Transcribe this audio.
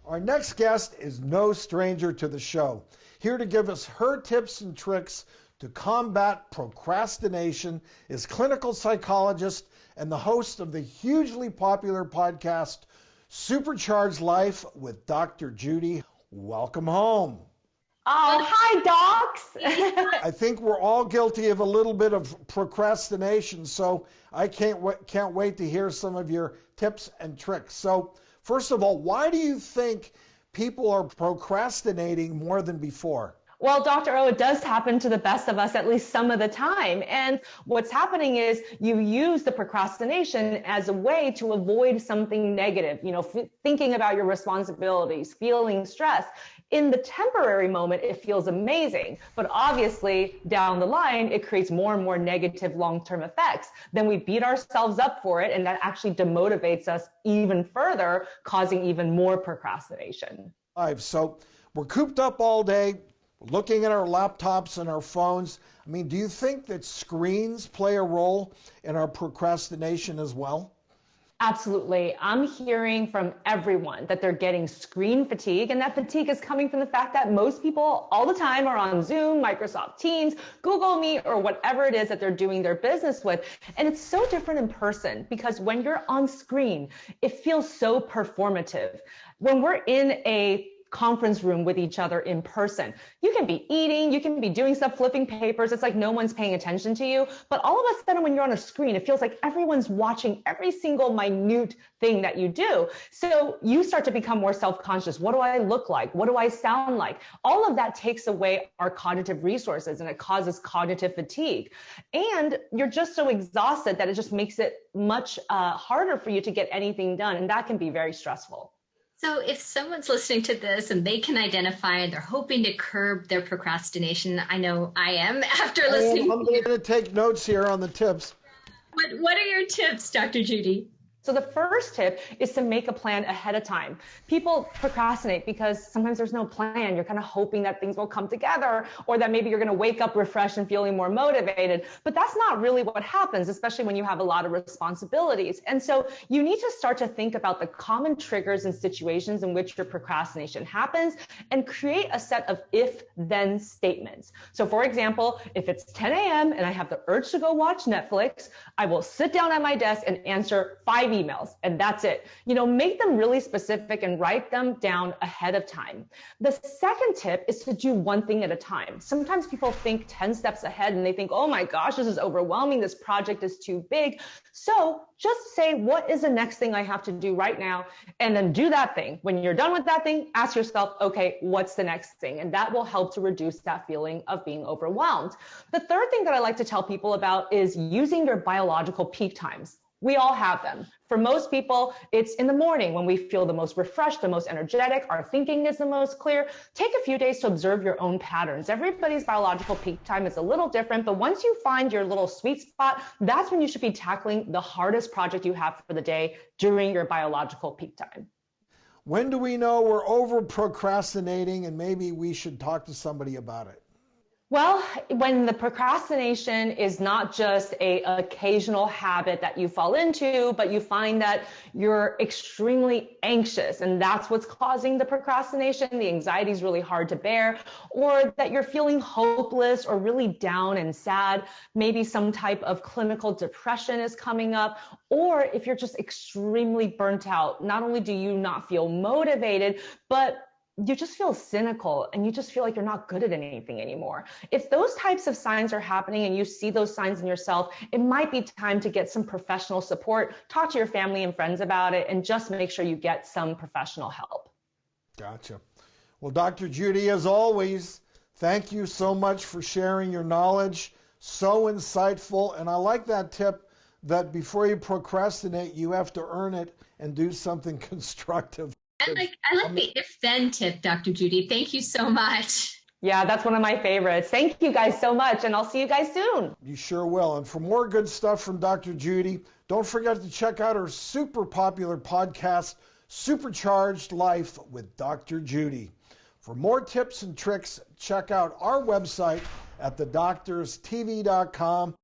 Our next guest is no stranger to the show. Here to give us her tips and tricks to combat procrastination is clinical psychologist and the host of the hugely popular podcast, Supercharged Life with Dr. Judy. Welcome home. Oh, hi, docs. I think we're all guilty of a little bit of procrastination, so I can't wait to hear some of your tips and tricks. So, first of all, why do you think people are procrastinating more than before? Well, Dr. O, it does happen to the best of us at least some of the time. And what's happening is you use the procrastination as a way to avoid something negative, thinking about your responsibilities, feeling stress. In the temporary moment, it feels amazing, but obviously down the line, it creates more and more negative long-term effects. Then we beat ourselves up for it, and that actually demotivates us even further, causing even more procrastination. So we're cooped up all day, looking at our laptops and our phones. I mean, do you think that screens play a role in our procrastination as well? Absolutely. I'm hearing from everyone that they're getting screen fatigue, and that fatigue is coming from the fact that most people all the time are on Zoom, Microsoft Teams, Google Meet, or whatever it is that they're doing their business with. And it's so different in person because when you're on screen, it feels so performative. When we're in a conference room with each other in person, you can be eating, you can be doing stuff, flipping papers. It's like no one's paying attention to you. But all of a sudden, when you're on a screen, it feels like everyone's watching every single minute thing that you do. So you start to become more self-conscious. What do I look like? What do I sound like? All of that takes away our cognitive resources, and it causes cognitive fatigue. And you're just so exhausted that it just makes it much harder for you to get anything done. And that can be very stressful. So if someone's listening to this and they can identify and they're hoping to curb their procrastination, I know I am after listening. I'm going to take notes here on the tips. What are your tips, Dr. Judy? So the first tip is to make a plan ahead of time. People procrastinate because sometimes there's no plan. You're kind of hoping that things will come together, or that maybe you're going to wake up refreshed and feeling more motivated. But that's not really what happens, especially when you have a lot of responsibilities. And so you need to start to think about the common triggers and situations in which your procrastination happens and create a set of if-then statements. So for example, if it's 10 a.m. and I have the urge to go watch Netflix, I will sit down at my desk and answer 5 emails, and that's it. Make them really specific and write them down ahead of time. The second tip is to do one thing at a time. Sometimes people think 10 steps ahead and they think, oh my gosh, this is overwhelming. This project is too big. So just say, what is the next thing I have to do right now? And then do that thing. When you're done with that thing, ask yourself, okay, what's the next thing? And that will help to reduce that feeling of being overwhelmed. The third thing that I like to tell people about is using their biological peak times. We all have them. For most people, it's in the morning when we feel the most refreshed, the most energetic, our thinking is the most clear. Take a few days to observe your own patterns. Everybody's biological peak time is a little different, but once you find your little sweet spot, that's when you should be tackling the hardest project you have for the day during your biological peak time. When do we know we're over procrastinating and maybe we should talk to somebody about it? Well, when the procrastination is not just an occasional habit that you fall into, but you find that you're extremely anxious and that's what's causing the procrastination, the anxiety is really hard to bear, or that you're feeling hopeless or really down and sad, maybe some type of clinical depression is coming up, or if you're just extremely burnt out, not only do you not feel motivated, but you just feel cynical and you just feel like you're not good at anything anymore. If those types of signs are happening and you see those signs in yourself, it might be time to get some professional support, talk to your family and friends about it, and just make sure you get some professional help. Gotcha. Well, Dr. Judy, as always, thank you so much for sharing your knowledge. So insightful. And I like that tip that before you procrastinate, you have to earn it and do something constructive. I like the if-then tip, Dr. Judy. Thank you so much. Yeah, that's one of my favorites. Thank you guys so much, and I'll see you guys soon. You sure will. And for more good stuff from Dr. Judy, don't forget to check out her super popular podcast, Supercharged Life with Dr. Judy. For more tips and tricks, check out our website at thedoctorstv.com.